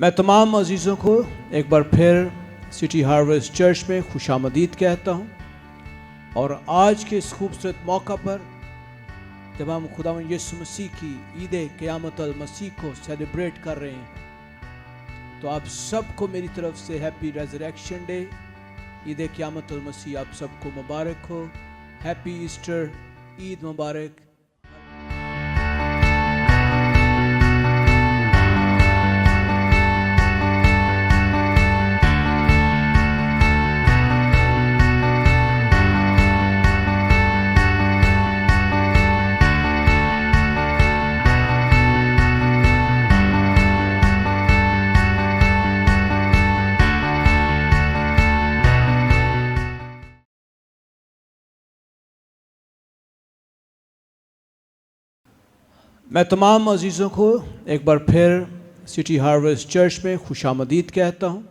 मैं तमाम अजीज़ों को एक बार फिर सिटी हार्वेस्ट चर्च में खुशामदीद कहता हूँ। और आज के इस खूबसूरत मौका पर जब हम खुदावंद यीशु मसीह की ईद क़यामत अल मसीह को सेलिब्रेट कर रहे हैं, तो आप सबको मेरी तरफ से हैप्पी रेज़रेक्शन डे, ईद क़यामत अल मसीह आप सबको मुबारक हो। हैप्पी ईस्टर, ईद मुबारक। मैं तमाम अजीज़ों को एक बार फिर सिटी हार्वेस्ट चर्च में खुशामदीद कहता हूँ।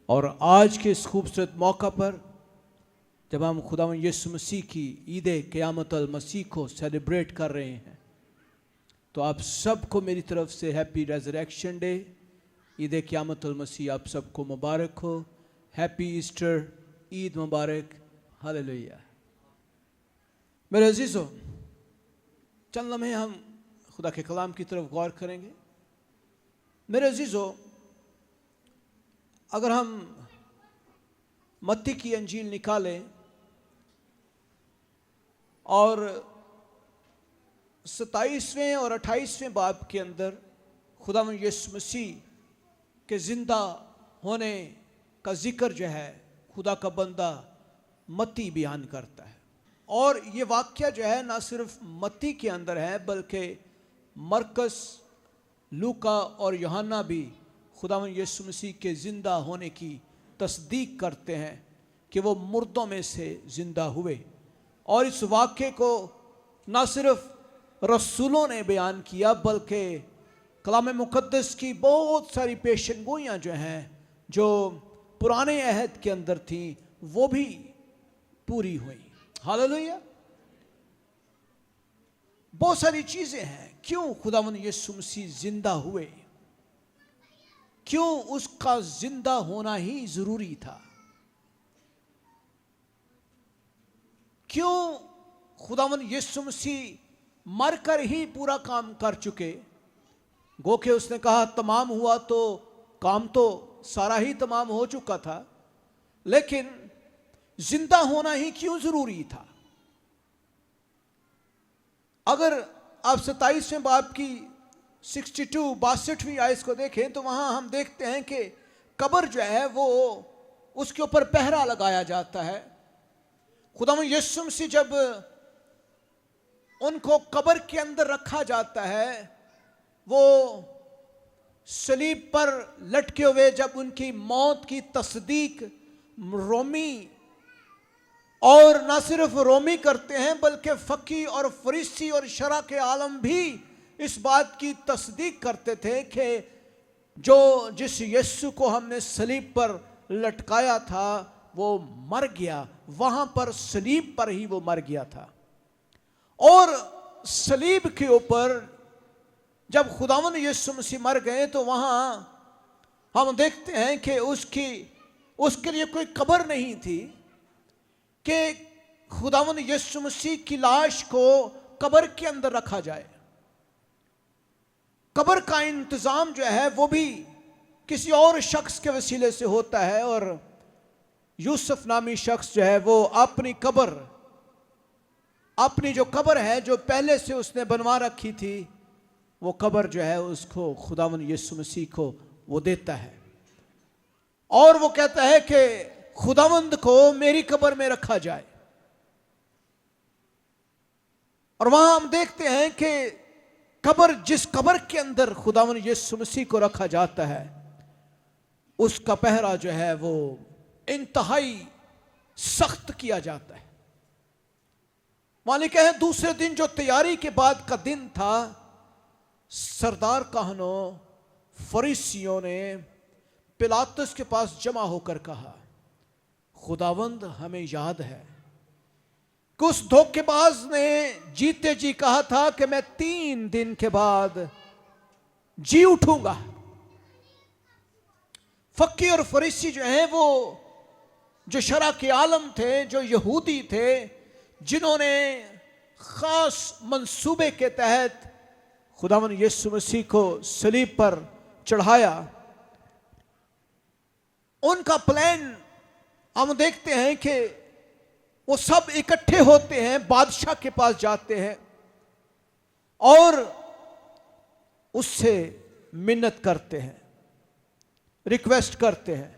और आज के इस खूबसूरत मौका पर जब हम खुदावंद यीशु मसीह की ईद क़यामत अल मसीह को सेलिब्रेट कर रहे हैं, तो आप सबको मेरी तरफ से हैप्पी रेज़रेक्शन डे, ईद क़यामत अल मसीह आप सबको मुबारक हो। हैप्पी ईस्टर, ईद मुबारक। हालेलुया। मेरे अजीज़ों, चंद लम्हे हम खुदा के कलाम की तरफ गौर करेंगे। मेरे अजीज़ों, अगर हम मत्ती की अंजील निकालें और 27वें और 28वें बाब के अंदर खुदावंद यीशु मसीह के ज़िंदा होने का जिक्र जो है खुदा का बंदा मत्ती बयान करता है। और ये वाक्य जो है ना सिर्फ मत्ती के अंदर है, बल्कि मरकस, लूका और यूहन्ना भी खुदावंद यीशु मसीह के ज़िंदा होने की तस्दीक करते हैं कि वो मुर्दों में से ज़िंदा हुए। और इस वाक्य को ना सिर्फ रसूलों ने बयान किया, बल्कि कलाम मुक़द्दस की बहुत सारी पेशनगोइयाँ जो हैं, जो पुराने अहद के अंदर थीं, वो भी पूरी हुई। हालेलुया। बहुत सारी चीजें हैं। क्यों खुदावंद यीशु मसीह जिंदा हुए, क्यों उसका जिंदा होना ही जरूरी था, क्यों खुदावंद यीशु मसीह मरकर ही पूरा काम कर चुके। गो के उसने कहा तमाम हुआ, तो काम तो सारा ही तमाम हो चुका था, लेकिन जिंदा होना ही क्यों जरूरी था। अगर आप 27वें बाब की 62 आयत को देखें, तो वहां हम देखते हैं कि कब्र जो है वो उसके ऊपर पहरा लगाया जाता है। खुदावंद यीशु मसीह जब उनको कब्र के अंदर रखा जाता है, वो सलीब पर लटके हुए जब उनकी मौत की तस्दीक रोमी, और ना सिर्फ रोमी करते हैं, बल्कि फ़की और फरीसी और शरा के आलम भी इस बात की तस्दीक करते थे कि जिस यीशु को हमने सलीब पर लटकाया था वो मर गया, वहां पर सलीब पर ही वो मर गया था। और सलीब के ऊपर जब खुदावंद यीशु मसीह मर गए, तो वहां हम देखते हैं कि उसके लिए कोई कब्र नहीं थी कि खुदावंद यीशु मसीह की लाश को कब्र के अंदर रखा जाए। कब्र का इंतजाम जो है वो भी किसी और शख्स के वसीले से होता है। और यूसुफ नामी शख्स जो है वो अपनी जो कब्र है, जो पहले से उसने बनवा रखी थी, वो कब्र जो है उसको खुदावंद यीशु मसीह को वो देता है। और वो कहता है कि खुदावंद को मेरी कब्र में रखा जाए। और वहां हम देखते हैं कि जिस कब्र के अंदर खुदावंद यीशु मसीह को रखा जाता है, उसका पहरा जो है वो इंतहाई सख्त किया जाता है। वहां लिखा है, दूसरे दिन जो तैयारी के बाद का दिन था, सरदार काहनों फरीसियों ने पिलातुस के पास जमा होकर कहा, खुदावंद हमें याद है कि उस धोखेबाज ने जीते जी कहा था कि मैं 3 दिन के बाद जी उठूंगा। फक्की और फरीसी जो हैं वो जो शरा के आलम थे, जो यहूदी थे, जिन्होंने खास मंसूबे के तहत खुदावन यीशु मसीह को सलीब पर चढ़ाया, उनका प्लान हम देखते हैं कि वो सब इकट्ठे होते हैं, बादशाह के पास जाते हैं और उससे मिन्नत करते हैं, रिक्वेस्ट करते हैं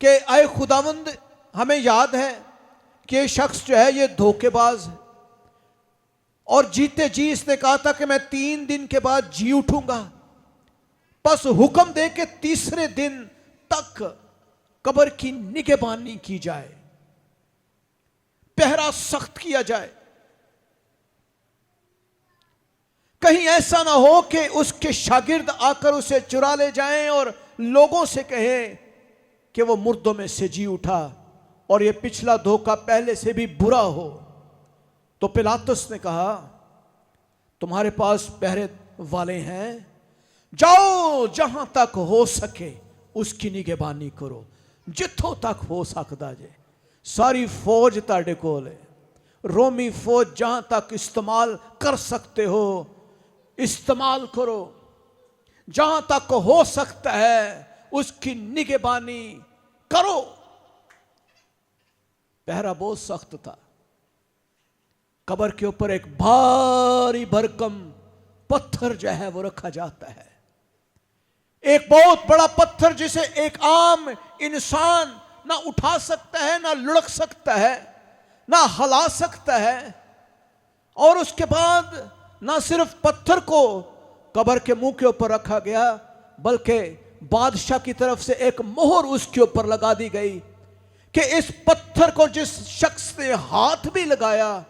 कि आए खुदावंद, हमें याद है कि ये शख्स जो है ये धोखेबाज है और जीते जी इसने कहा था कि मैं 3 दिन के बाद जी उठूंगा। बस हुक्म दे के तीसरे दिन तक कब्र की निगहबानी की जाए, पहरा सख्त किया जाए, कहीं ऐसा ना हो कि उसके शागिर्द आकर उसे चुरा ले जाएं और लोगों से कहें कि वो मुर्दों में से जी उठा और ये पिछला धोखा पहले से भी बुरा हो। तो पिलातुस ने कहा, तुम्हारे पास पहरे वाले हैं, जाओ जहां तक हो सके उसकी निगहबानी करो, जिथों तक हो सकता जे। सारी फौज ताड़े कोल है, रोमी फौज जहां तक इस्तेमाल कर सकते हो इस्तेमाल करो, जहां तक हो सकता है उसकी निगहबानी करो। पहरा बहुत सख्त था। कब्र के ऊपर एक भारी भरकम पत्थर जो है वो रखा जाता है, एक बहुत बड़ा पत्थर जिसे एक आम इंसान ना उठा सकता है, ना लुढ़क सकता है, ना हिला सकता है। और उसके बाद ना सिर्फ पत्थर को कब्र के मुंह के ऊपर रखा गया, बल्कि बादशाह की तरफ से एक मोहर उसके ऊपर लगा दी गई कि इस पत्थर को जिस शख्स ने हाथ भी लगाया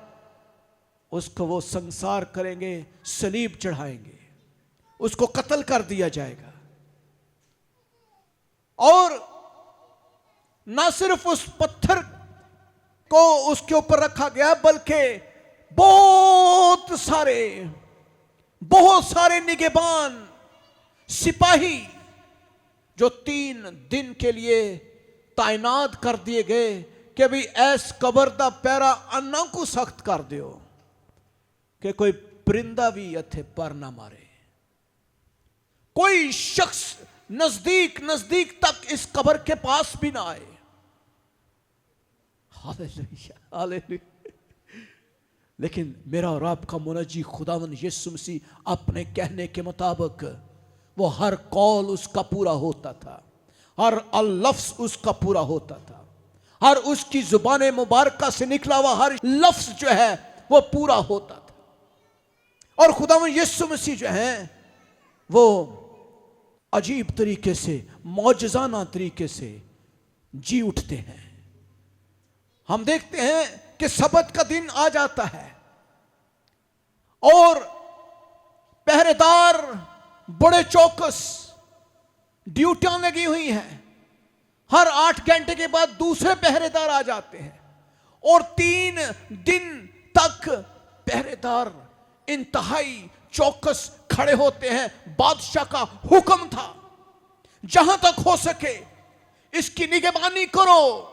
उसको वो संसार करेंगे, सलीब चढ़ाएंगे, उसको कत्ल कर दिया जाएगा। और ना सिर्फ उस पत्थर को उसके ऊपर रखा गया, बल्कि बहुत सारे निगहबान सिपाही जो 3 दिन के लिए तैनात कर दिए गए कि भी ऐस कबर दा पैरा अन्ना को सख्त कर दियो कि कोई परिंदा भी इत्थे पर ना मारे, कोई शख्स नजदीक तक इस कब्र के पास भी ना आए। Hallelujah, hallelujah. लेकिन मेरा और आपका मुनज्जी खुदावन यीशु मसीह अपने कहने के मुताबिक वो हर कौल उसका पूरा होता था, हर लफ्ज उसका पूरा होता था, हर उसकी जुबान मुबारका से निकला हुआ हर लफ्ज जो है वो पूरा होता था। और खुदावन यीशु मसीह जो है वो अजीब तरीके से, मौजज़ाना तरीके से जी उठते हैं। हम देखते हैं कि सबत का दिन आ जाता है और पहरेदार बड़े चौकस, ड्यूटियां लगी हुई हैं। हर 8 घंटे के बाद दूसरे पहरेदार आ जाते हैं और 3 दिन तक पहरेदार इंतहाई चौकस खड़े होते हैं। बादशाह का हुक्म था जहां तक हो सके इसकी निगहबानी करो।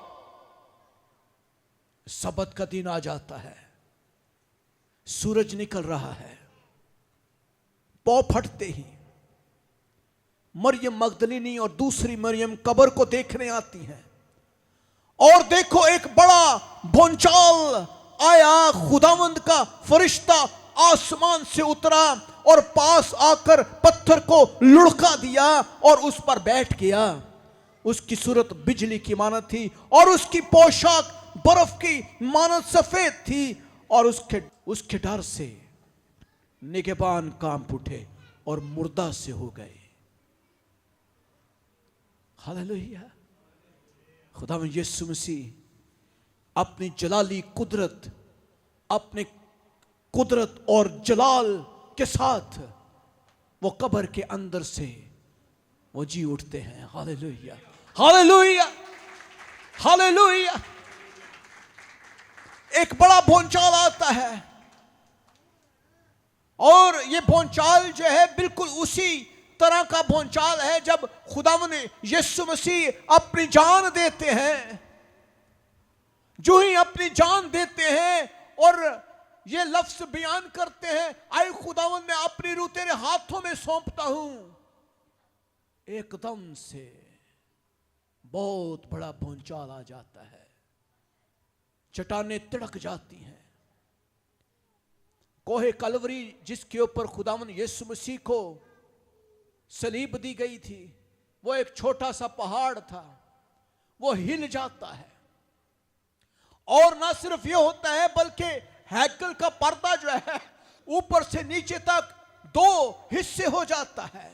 सबत का दिन आ जाता है, सूरज निकल रहा है, पौ फटते ही मरियम मगदलीनी और दूसरी मरियम कब्र को देखने आती हैं और देखो एक बड़ा भूचाल आया, खुदावंद का फरिश्ता आसमान से उतरा और पास आकर पत्थर को लुढ़का दिया और उस पर बैठ गया। उसकी सूरत बिजली की मानत थी और उसकी पोशाक बर्फ की मानत सफेद थी और उसके डर से निगहबान कांप उठे और मुर्दा से हो गए। हालेलुया। खुदावन यीशु मसीह अपनी जलाली कुदरत, अपने कुदरत और जलाल के साथ वो कब्र के अंदर से वो जी उठते हैं। Hallelujah, hallelujah, hallelujah. एक बड़ा भूचाल आता है और ये भूचाल जो है बिल्कुल उसी तरह का भूचाल है जब खुदावन यीशु मसीह अपनी जान देते हैं। जो ही अपनी जान देते हैं और ये लफ्ज बयान करते हैं, आए खुदावन मैं अपनी रूह तेरे हाथों में सौंपता हूं, एकदम से बहुत बड़ा भूचाल आ जाता है, चट्टानें तिड़क जाती हैं। कोहे कलवरी जिसके ऊपर खुदावन यीशु मसीह को सलीब दी गई थी, वो एक छोटा सा पहाड़ था, वो हिल जाता है। और ना सिर्फ ये होता है बल्कि हैकल का पर्दा जो है ऊपर से नीचे तक दो हिस्से हो जाता है।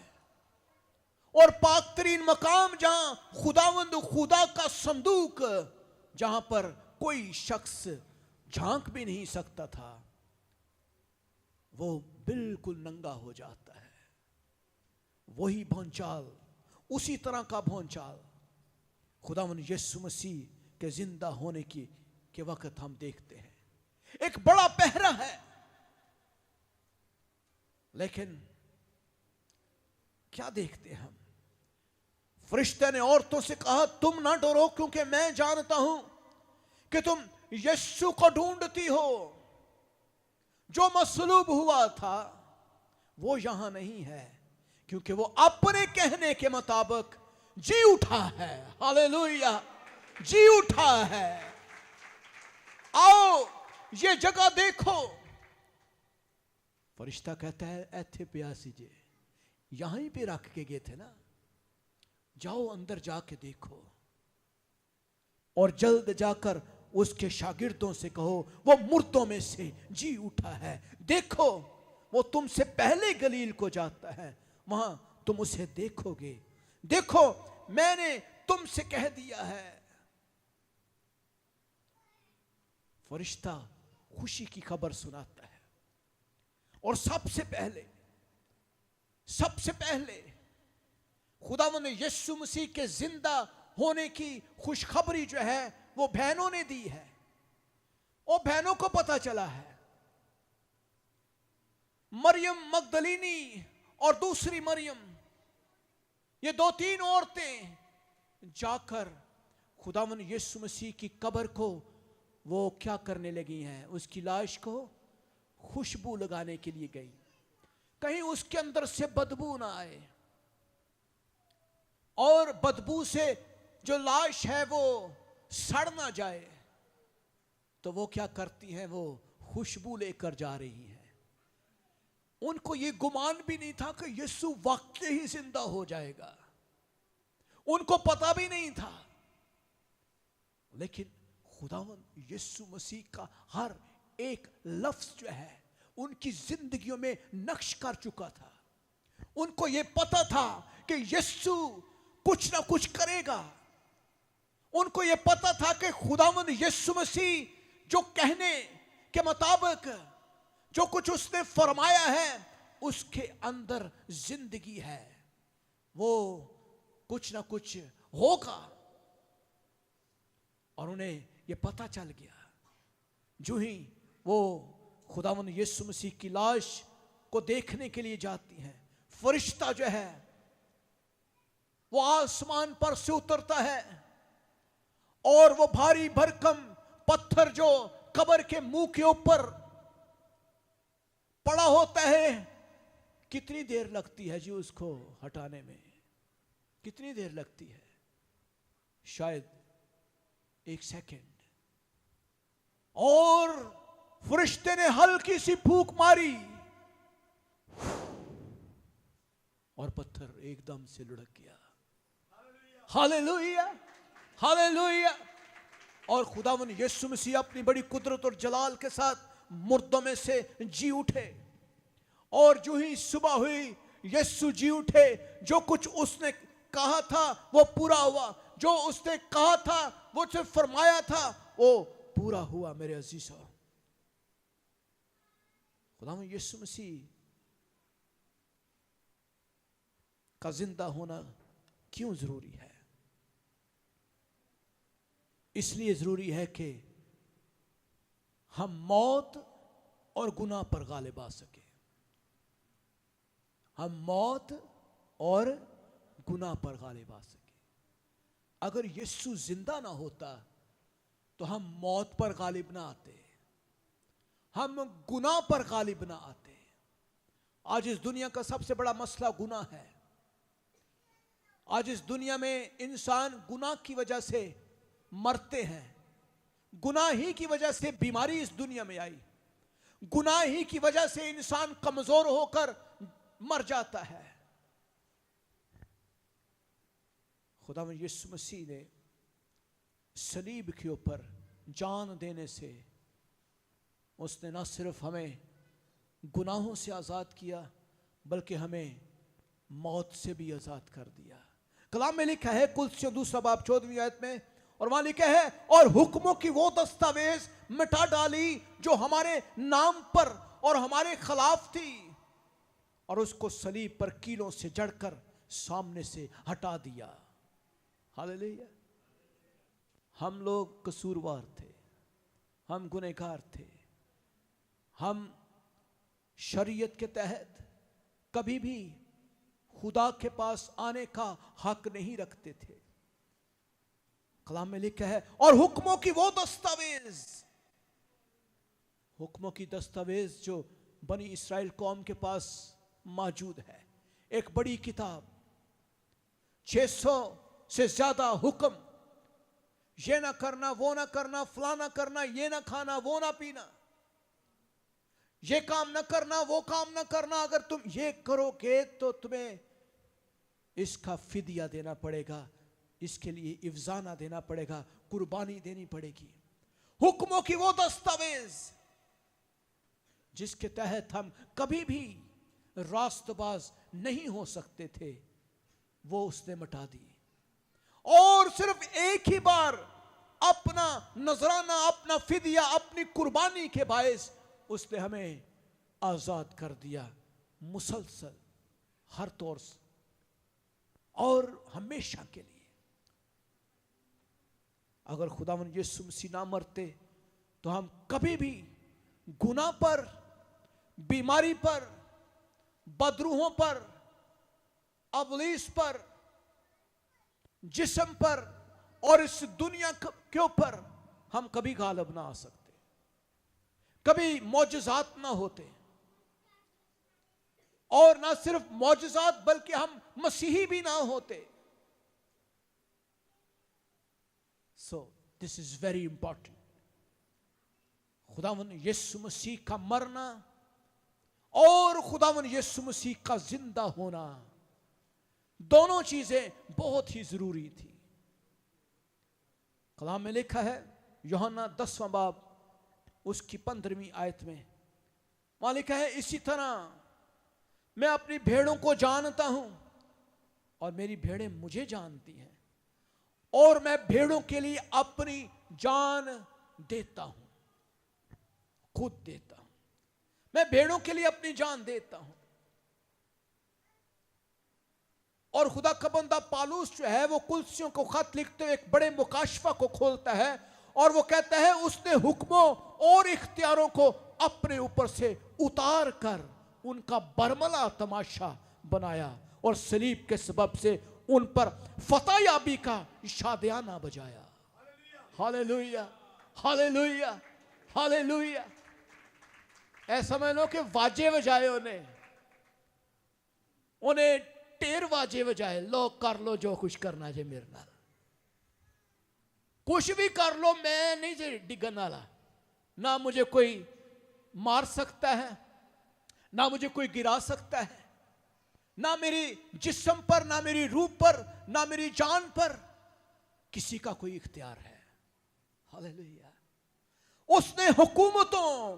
और पाक तरीन मकाम जहां खुदावंद खुदा का संदूक, जहां पर कोई शख्स झांक भी नहीं सकता था, वो बिल्कुल नंगा हो जाता है। वही भूचाल, उसी तरह का भूचाल खुदावन यीशु मसीह के जिंदा होने के वक्त हम देखते हैं। एक बड़ा पहरा है, लेकिन क्या देखते हैं हम? फरिश्ते ने औरतों से कहा, तुम ना डरो, क्योंकि मैं जानता हूं कि तुम यीशु को ढूंढती हो। जो मसलूब हुआ था वो यहां नहीं है, क्योंकि वो अपने कहने के मुताबिक जी उठा है। हालेलुया, जी उठा है। आओ ये जगह देखो। फरिश्ता कहता है, ऐथे प्यासी जे यहीं पे रख के गए थे ना, जाओ अंदर जाके देखो और जल्द जाकर उसके शागिर्दों से कहो वो मुर्दों में से जी उठा है। देखो वो तुमसे पहले गलील को जाता है, वहां तुम उसे देखोगे। देखो मैंने तुमसे कह दिया है। फरिश्ता खुशी की खबर सुनाता है और सबसे पहले खुदावंद यीशु मसीह के जिंदा होने की खुशखबरी जो है वो बहनों ने दी है। और बहनों को पता चला है, मरियम मगदलीनी और दूसरी मरियम, ये 2-3 औरतें जाकर खुदावंद यीशु मसीह की कब्र को वो क्या करने लगी हैं? उसकी लाश को खुशबू लगाने के लिए गई, कहीं उसके अंदर से बदबू ना आए। और बदबू से जो लाश है वो सड़ ना जाए, तो वो क्या करती हैं? वो खुशबू लेकर जा रही हैं। उनको ये गुमान भी नहीं था कि यीशु वाकई ही जिंदा हो जाएगा, उनको पता भी नहीं था। लेकिन खुदावंद यीशु मसीह का हर एक लफ्ज जो है उनकी जिंदगियों में नक्श कर चुका था। उनको यह पता था कि यीशु कुछ ना कुछ करेगा। उनको यह पता था कि खुदावंद यीशु मसीह जो कहने के मुताबिक जो कुछ उसने फरमाया है उसके अंदर जिंदगी है, वो कुछ ना कुछ होगा। और उन्हें यह पता चल गया। जो ही वो खुदावंद यीशु मसीह की लाश को देखने के लिए जाती हैं, फरिश्ता जो है वो आसमान पर से उतरता है और वो भारी भरकम पत्थर जो कब्र के मुंह के ऊपर पड़ा होता है, कितनी देर लगती है जी उसको हटाने में? कितनी देर लगती है? शायद 1 सेकंड। और फरिश्ते ने हल्की सी फूंक मारी और पत्थर एकदम से लुढ़क गया। Hallelujah, hallelujah. और खुदावन यीशु मसीह अपनी बड़ी कुदरत और जलाल के साथ मुर्दों में से जी उठे। और जो ही सुबह हुई यीशु जी उठे। जो कुछ उसने कहा था वो पूरा हुआ, जो उसने कहा था वो जो फरमाया था वो पूरा हुआ। मेरे अजीजों, खुदावन यीशु मसीह का जिंदा होना क्यों जरूरी है? इसलिए जरूरी है कि हम मौत और गुनाह पर गालिब आ सके। हम मौत और गुनाह पर गालिब आ सके। अगर यीशु जिंदा ना होता तो हम मौत पर गालिब ना आते, हम गुनाह पर गालिब ना आते। आज इस दुनिया का सबसे बड़ा मसला गुनाह है। आज इस दुनिया में इंसान गुनाह की वजह से मरते हैं। गुनाह ही की वजह से बीमारी इस दुनिया में आई। गुनाह ही की वजह से इंसान कमजोर होकर मर जाता है। खुदावंद यीशु मसीह ने सलीब के ऊपर जान देने से उसने न सिर्फ हमें गुनाहों से आज़ाद किया बल्कि हमें मौत से भी आज़ाद कर दिया। कलाम में लिखा है कुलसियों 2 बाब 14वीं आयत में, और वहां लिखा है और हुक्मों की वो दस्तावेज मिटा डाली जो हमारे नाम पर और हमारे खिलाफ थी, और उसको सलीब पर कीलों से जड़कर सामने से हटा दिया। हालेलुया। हम लोग कसूरवार थे, हम गुनहगार थे, हम शरीयत के तहत कभी भी खुदा के पास आने का हक नहीं रखते थे। कलाम में लिखा है और हुक्मों की वो दस्तावेज, हुक्मों की दस्तावेज जो बनी इस्राएल कौम के पास मौजूद है, एक बड़ी किताब, 600 से ज्यादा हुक्म, ये ना करना, वो ना करना, फलाना करना, ये ना खाना, वो ना पीना, ये काम ना करना, वो काम ना करना, अगर तुम ये करोगे तो तुम्हें इसका फिदिया देना पड़ेगा, इसके लिए इफ्जाना देना पड़ेगा, कुर्बानी देनी पड़ेगी। हुक्मों की वो दस्तावेज जिसके तहत हम कभी भी रास्तबाज नहीं हो सकते थे, वो उसने मिटा दी, और सिर्फ एक ही बार अपना नजराना, अपना फिदिया, अपनी कुर्बानी के बायस उसने हमें आजाद कर दिया, मुसलसल, हर तौर से और हमेशा के लिए। अगर खुदावंद यीशु मसीह ना मरते तो हम कभी भी गुनाह पर, बीमारी पर, बदरूहों पर, अबलीस पर, जिस्म पर और इस दुनिया के ऊपर हम कभी गालिब ना आ सकते, कभी मौजज़ात ना होते, और ना सिर्फ मौजज़ात बल्कि हम मसीही भी ना होते। So this is very important. खुदावंद यीशु मसीह का मरना और खुदावंद यीशु मसीह का जिंदा होना, दोनों चीजें बहुत ही जरूरी थी। कलाम में लिखा है यूहन्ना 10वां बाब उसकी 15वीं आयत में, वहां लिखा है इसी तरह मैं अपनी भेड़ों को जानता हूं और मेरी भेड़ें मुझे जानती हैं, और मैं भेड़ों के लिए अपनी जान देता हूं, खुद देता हूं। मैं भेड़ों के लिए अपनी जान देता हूं। और खुदा का बंदा पालूस जो है वो कुलसियों को खत लिखते हुए एक बड़े मुकाशफा को खोलता है, और वो कहता है उसने हुक्मों और इख्तियारों को अपने ऊपर से उतार कर उनका बरमला तमाशा बनाया, और सलीब के सबब से उन पर फतह याबी का शादियाना बजाया। Hallelujah, hallelujah, hallelujah. ऐसा समझ लो कि वाजे बजाए, उन्हें टेर वाजे बजाए, लो कर लो जो कुछ करना जे मेरे नाल, कुछ भी कर लो, मैं नहीं जे डिगन वाला, ना मुझे कोई मार सकता है, ना मुझे कोई गिरा सकता है, ना मेरी जिस्म पर, ना मेरी रूह पर, ना मेरी जान पर किसी का कोई इख्तियार है। हालेलुया। उसने हुकूमतों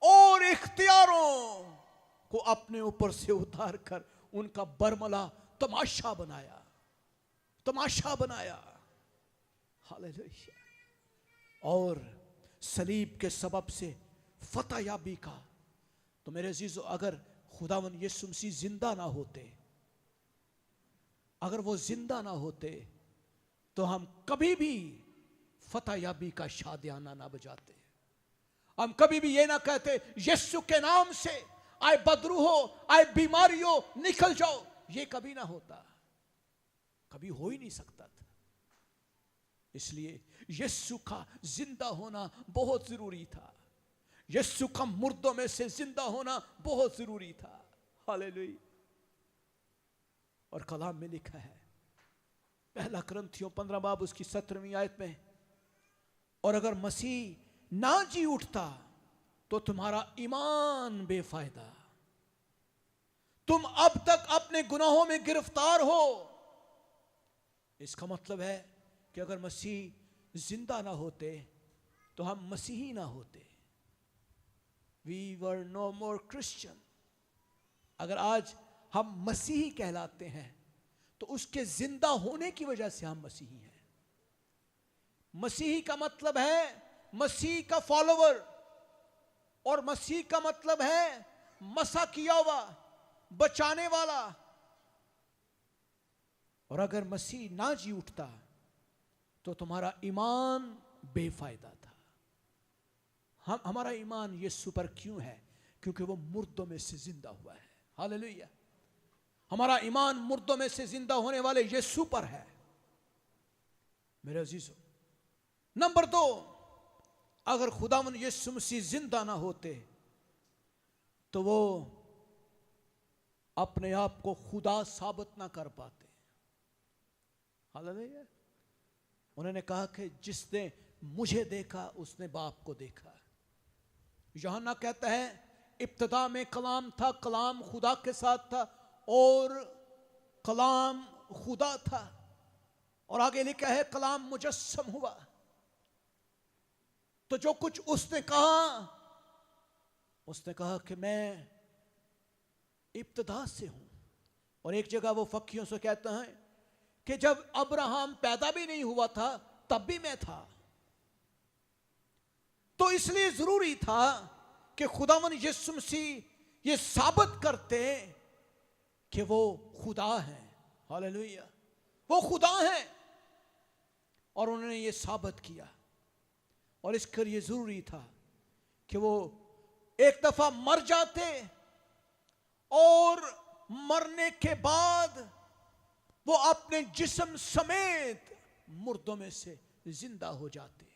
और इख्तियारों को अपने ऊपर से उतार कर उनका बरमला तमाशा बनाया, तमाशा बनाया। हालेलुया। और सलीब के सबब से फतह याबी का। तो मेरे अजीजों, अगर खुदावंद यीशु मसीह जिंदा ना होते, अगर वो जिंदा ना होते तो हम कभी भी फतह याबी का शादियाना ना बजाते, हम कभी भी ये ना कहते यीशु के नाम से आए बदरू हो, आए बीमारी हो, निकल जाओ, ये कभी ना होता, कभी हो ही नहीं सकता था। इसलिए यीशु का जिंदा होना बहुत जरूरी था। यीशु का मुर्दों में से जिंदा होना बहुत जरूरी था। हालेलुया। और कलाम में लिखा है, पहला कुरिन्थियों 15 बाब उसकी 17वीं आयत में, और अगर मसीह ना जी उठता तो तुम्हारा ईमान बेफायदा, तुम अब तक अपने गुनाहों में गिरफ्तार हो। इसका मतलब है कि अगर मसीह जिंदा ना होते तो हम मसीही ना होते। We were no more Christian। अगर आज हम मसीही कहलाते हैं तो उसके जिंदा होने की वजह से हम मसीही हैं। मसीही का मतलब है मसीह का फॉलोवर, और मसीह का मतलब है मसा किया हुआ, बचाने वाला। और अगर मसीह ना जी उठता तो तुम्हारा ईमान बेफायदा था। हमारा ईमान यीशु पर क्यों है? क्योंकि वो मुर्दों में से जिंदा हुआ है। हालेलुया। हमारा ईमान मुर्दों में से जिंदा होने वाले यीशु पर है। मेरे अजीजों, नंबर 2, अगर खुदावन यीशु मसीह जिंदा ना होते तो वो अपने आप को खुदा साबित ना कर पाते। हालेलुया। उन्होंने कहा कि जिसने मुझे देखा उसने बाप को देखा। यूहन्ना कहता है इब्तिदा में कलाम था, कलाम खुदा के साथ था और कलाम खुदा था। और आगे लिखा है कलाम मुजस्सम हुआ। तो जो कुछ उसने कहा कि मैं इब्तिदा से हूं। और एक जगह वो फकीरों से कहता है कि जब अब्राहम पैदा भी नहीं हुआ था तब भी मैं था। तो इसलिए जरूरी था कि खुदावन यीशु मसीह ये साबित करते कि वो खुदा है। हालेलुया। वो खुदा है और उन्होंने ये साबित किया। और इसके लिए जरूरी था कि वो एक दफा मर जाते और मरने के बाद वो अपने जिस्म समेत मुर्दों में से जिंदा हो जाते।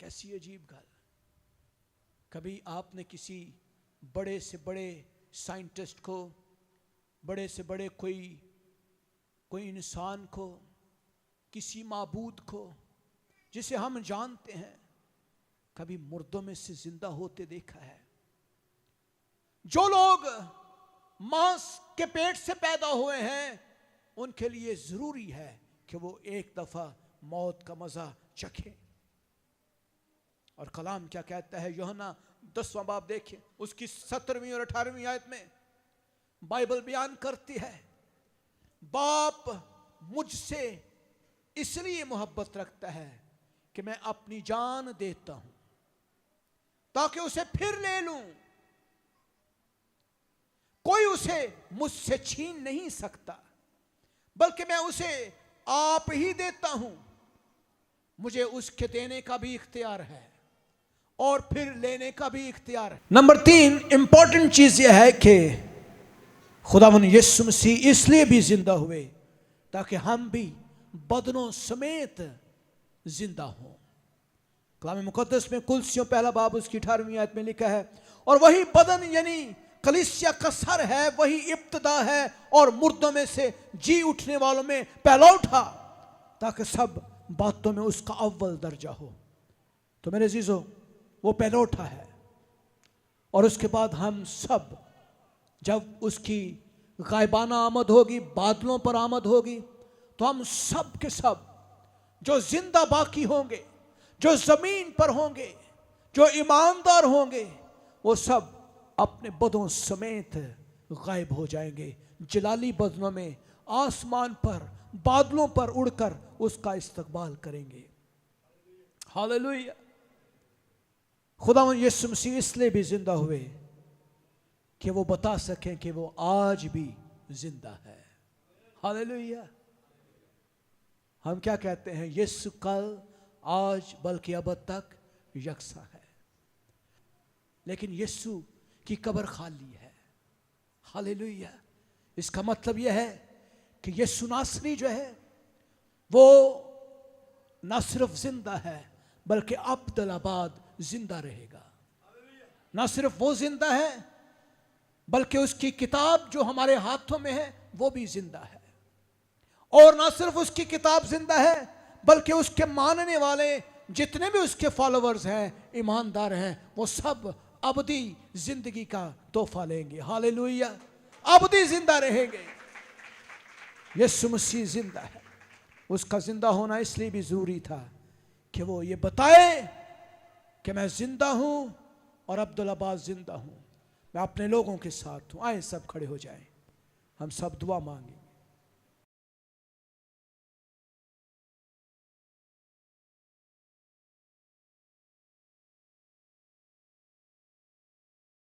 कैसी अजीब गल। कभी आपने किसी बड़े से बड़े साइंटिस्ट को, बड़े से बड़े कोई इंसान को, किसी माबूद को जिसे हम जानते हैं, कभी मुर्दों में से जिंदा होते देखा है? जो लोग मांस के पेट से पैदा हुए हैं उनके लिए जरूरी है कि वो एक दफा मौत का मजा चखें। और कलाम क्या कहता है? यूहन्ना 10वां बाब देखिए, उसकी 17वीं और 18वीं आयत में बाइबल बयान करती है, बाप मुझसे इसलिए मोहब्बत रखता है कि मैं अपनी जान देता हूं ताकि उसे फिर ले लूं। कोई उसे मुझसे छीन नहीं सकता, बल्कि मैं उसे आप ही देता हूं। मुझे उसके देने का भी इख्तियार है और फिर लेने का भी इख्तियार है। नंबर 3 इंपॉर्टेंट चीज यह है कि खुदावन यीशु मसीह इसलिए भी जिंदा हुए ताकि हम भी बदनों समेत जिंदा हों। कलाम मुकद्दस में कुलसियों 1 बाब उसकी 18वीं आयत में लिखा है, और वही बदन यानी कलीसिया का सर है, वही इब्तिदा है और मुर्दों में से जी उठने वालों में पहला उठा ताकि सब बातों में उसका अव्वल दर्जा हो। तो मेरे अजीजों, वो पहला उठा है और उसके बाद हम सब जब उसकी गायबाना आमद होगी, बादलों पर आमद होगी, तो हम सब के सब जो जिंदा बाकी होंगे, जो जमीन पर होंगे, जो ईमानदार होंगे, वो सब अपने बदों समेत गायब हो जाएंगे। जलाली बदनों में आसमान पर बादलों पर उड़कर उसका इस्तकबाल करेंगे। हालेलुया। खुदावंद यीशु मसीह इसलिए भी जिंदा हुए कि वो बता सकें कि वो आज भी जिंदा है। हालेलुया। हम क्या कहते हैं? यीशु कल, आज, बल्कि अब तक यकसा है। लेकिन यीशु की कब्र खाली है। हालेलुया। इसका मतलब यह है कि यीशु नासरी जो है वो न सिर्फ जिंदा है बल्कि अब्दुल्लाबाद जिंदा रहेगा। न सिर्फ वो जिंदा है बल्कि उसकी किताब जो हमारे हाथों में है वो भी जिंदा है। और न सिर्फ उसकी किताब जिंदा है बल्कि उसके मानने वाले जितने भी उसके फॉलोअर्स हैं, ईमानदार हैं, वो सब अबदी जिंदगी का तोहफा लेंगे। हालेलुया, अबदी जिंदा रहेंगे। यीशु मसीह जिंदा है। उसका जिंदा होना इसलिए भी जरूरी था कि वो ये बताए कि मैं जिंदा हूं और अब्दुल्लाबाद जिंदा हूं, मैं अपने लोगों के साथ हूं। आए सब खड़े हो जाएं, हम सब दुआ मांगे।